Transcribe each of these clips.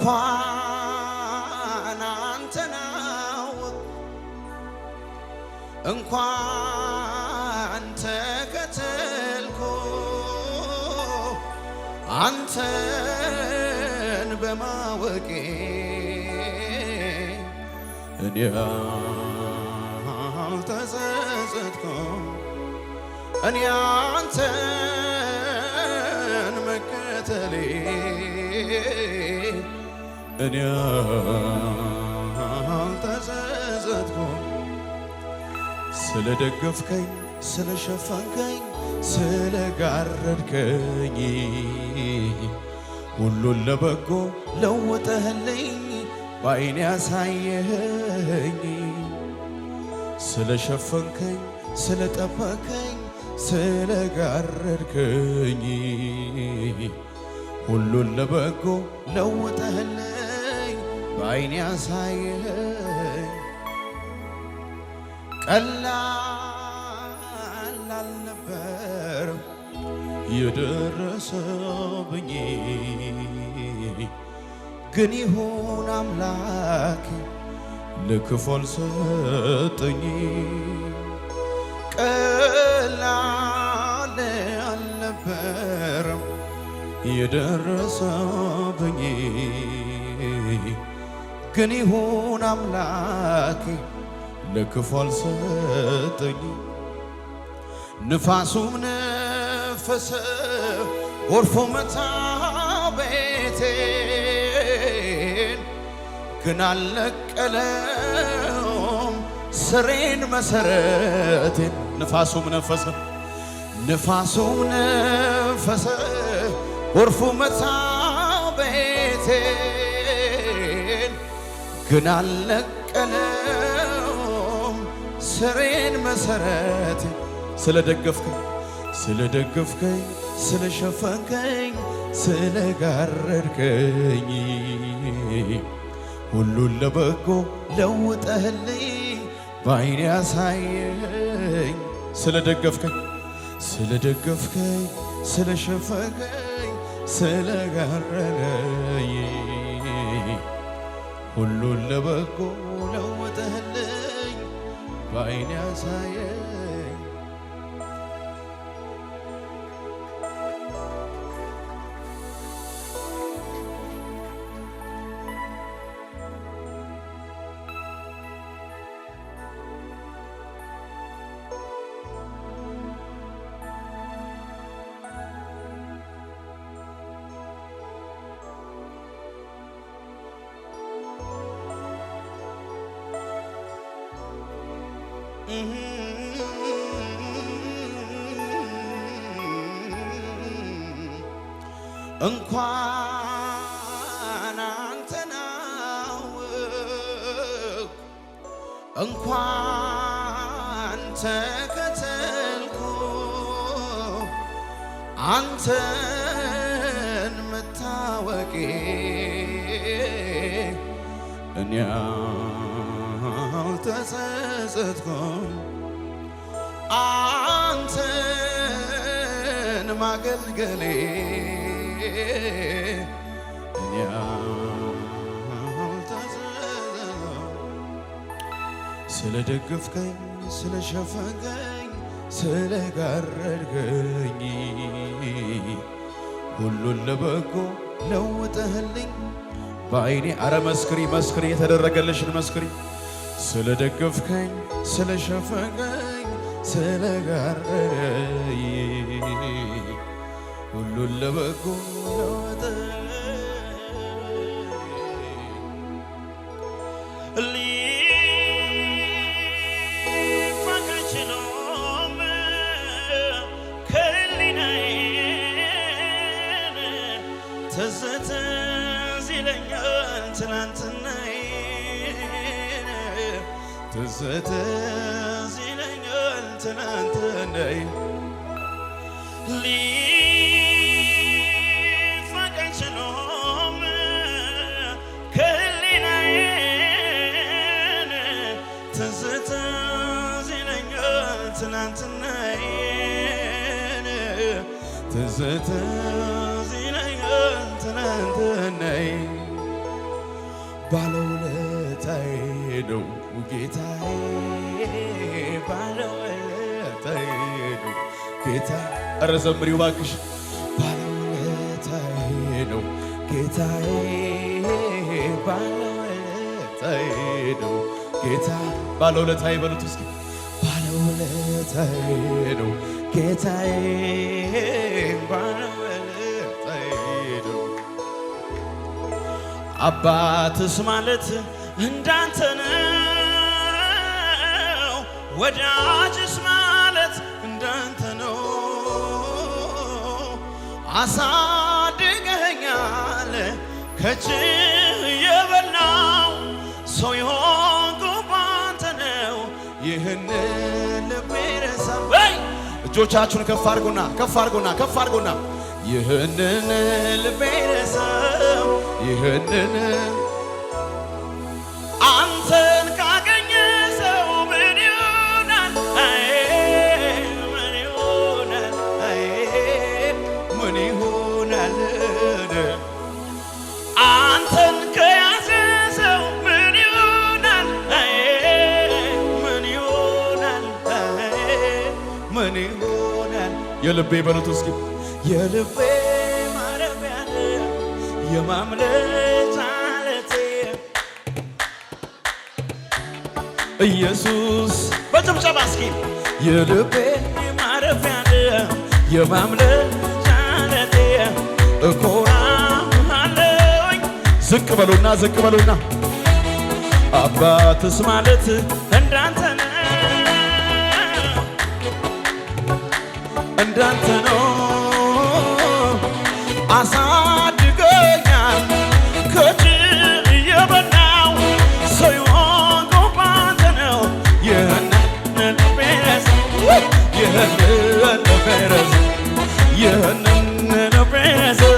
እንኳን አንተናው እንኳን ተከተልኩ አንተን በማወቄ እኔ አልተጸጸትኩም እኔ አንተን መከተሌ እኔ አልተጸጸትኩም ስለደገፍከኝ ስለሸፈንከኝ ስለጋረድከኝ ሁሉን ለበጎ ለውጠህልኝ በዓይኔ ያሳየኸኝ ስለሸፈንከኝ ስለጠበከኝ ስለጋረድከኝ ሁሉን ለበጎ ለውጠህልኝ በዓይኔ ያሳየኸኝ ቀላል አልነበረም የደረሰብኝ ግን ይሁን አምላክ ለክፉ አልሰጠኝ ቀላል አልነበረም የደረሰብኝ ግን ይሁን አምላክ ለክፉ አልሰጠኝ ንፋሱም ነፈሰ ጎርፉ መታ ቤቴን ግን አልነቀለውም ስሬን መሰረቴን ንፋሱም ነፈሰ ጎርፉ መታ ቤቴን ግን አልነቀለውም ስሬን መሰረቴን ስለደገፍከኝ ስለሸፈንከኝ ስለጋረድከኝ ሁሉን ለበጎ ለውጠህልኝ በዓይኔ ያሳየኸኝ ስለደገፍከኝ ስለሸፈንከኝ ስለጋረድከኝ ሁሉን ለበጎ ለውጠህልኝ በዓይኔ ያሳየኸኝ እንኳን አንተን አወቅሁ እንኳን ተከተልኩ አንተን መታወቄ እኔ አልተጸጸትኩም አንተን ማገልገሌ እኔ አልተጸጸትኩም ስለደገፍከኝ ስለሸፈንከኝ ስለጋረድከኝ ሁሉን ለበጎ ለውጠህልኝ በዓይኔ አረ መስክሪ የተደረገልሽን መስክሪ ስለደገፍከኝ ስለሸፈንከኝ ስለጋረድከኝ ሁሉን ለበጎ ለውጠህልኝ ትዝ ይለኛል ትናንትናዬ ትዝ ይለኛል ትናንትናዬ ሊፋቅ አይችልም ከህሊናዬ ትዝ ይለኛል ትናንትናዬ ትዝ ይለኛል ትናንትናዬ ባለውለታዬ ነው ጌታዬ ባለውለታዬ ነው ጌታዬ ኧረ ዘምሪው እባክሽ ባለውለታዬ ነው ጌታዬ ባለውለታዬ ነው ጌታ ባለውለታዬ በሉት እስኪ ባለውለታዬ ነው ጌታዬ ባለውለታዬ ነው አባትስ ማለት እንዳንተ ነው ወዳጅስ ማለት እንዳንተ ነው አሳድገኸኛል ከእጅህ የበላው ሰው የሆንኩት ባንተ ነው ይህንን ልቤ ረሳው እጆቻችሁን ከፍ አድርጉና ከፍ አድርጉና ከፍ አድርጉና ይህንን ልቤ ረሳው ይህንን አንተን ካገኘ ሰው ምን ይሆናል ምን ይሆናል ምን ይሆናል አንተን ከያዘ ሰው ምን ይሆናል ምን ይሆናል ምን ይሆናል የልቤ በሉት እስኪ የልቤ ማረፊያ የማምለጫ ዓለቴ ኢየሱስ በጭብጨባ እስኪ የልቤ ማረፊያ የማምለጫ ዓለቴ እኮራለሁኝ ዝቅ በሉና ዝቅ በሉና አባትስ ማለት እንዳንተ ነው እንዳንተ ነው አሳድገኛል ከእጅህ የበላው ሰው የሆንኩት ባንተ ነው ይህንን ልቤ ረሳው ይህንን ልቤ ረሳው ይህንን ልቤ ረሳው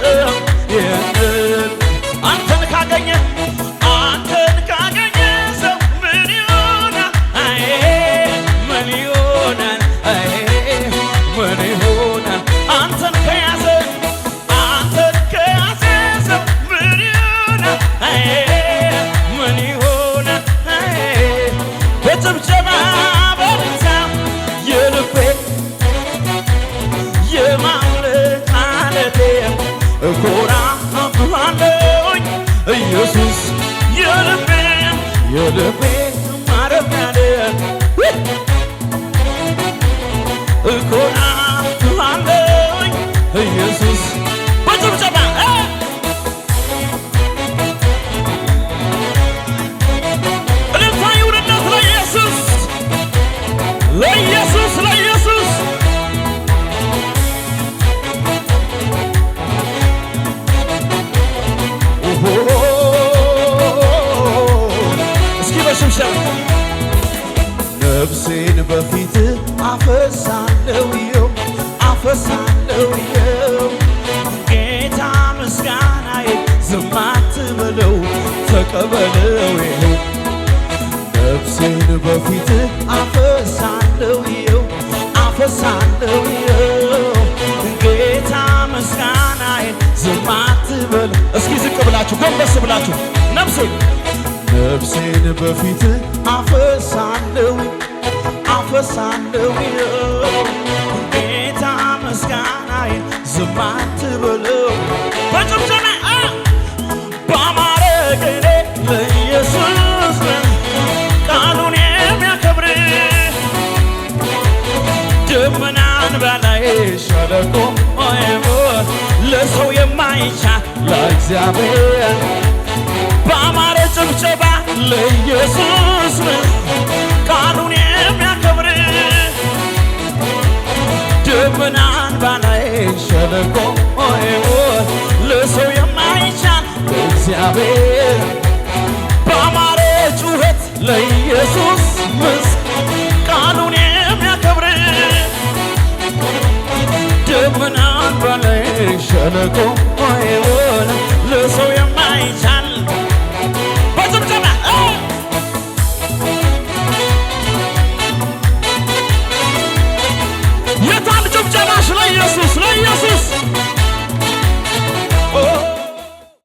ይህንን አንተን ካገኘ ሰው ምን ይሆናል ምን ይሆናል ምን ይሆናል አንተን ከያዘ ሰው ምን ይሆናል ምን ይሆናል በጭብጨባ በልታ የልቤ የማምለጫ ዓለቴ እኮራብሃለሁኝ ኢየሱስ የልቤ ማረፊያ እኮራብሃለሁኝ ኢየሱስ በጭብጨባ እልልታ ይሁንለት ለኢየሱስ ለኢየሱስ ለኢየሱስ እስኪ በሽምሸም ነፍሴን በፊት አፈሳለሁ ጌታ ምስጋናዬ ዝም አትበለው ተቀበለው ነፍሴን በፊት አፈሳለሁ ጌታ ምስጋናዬ ዝም አትበለው እስኪ ዝቅ ብላችሁ ጎንበስ ብላችሁ ነፍሴን በፊት አፈሳለሁ ጌታ ምስጋናዬ ዝም አትበለው በጭብጨባ በአማረ ቅኔ ለኢየሱስ ቃሉን የሚያከብር ደመናን በላይ ሸለቆ ለሰው የማይቻል ለእግዚአብሔር በአማረ ጭብጨባ ለኢየሱስ ቃሉን የሚያከብር ደመናን በላይ ሸለቆ ለሰው የማይቻል ለእግዚአብሔር በአማረ ጩኸት ለኢየሱስ ቃሉን የሚያከብር ደመናን በላይ ሸለቆ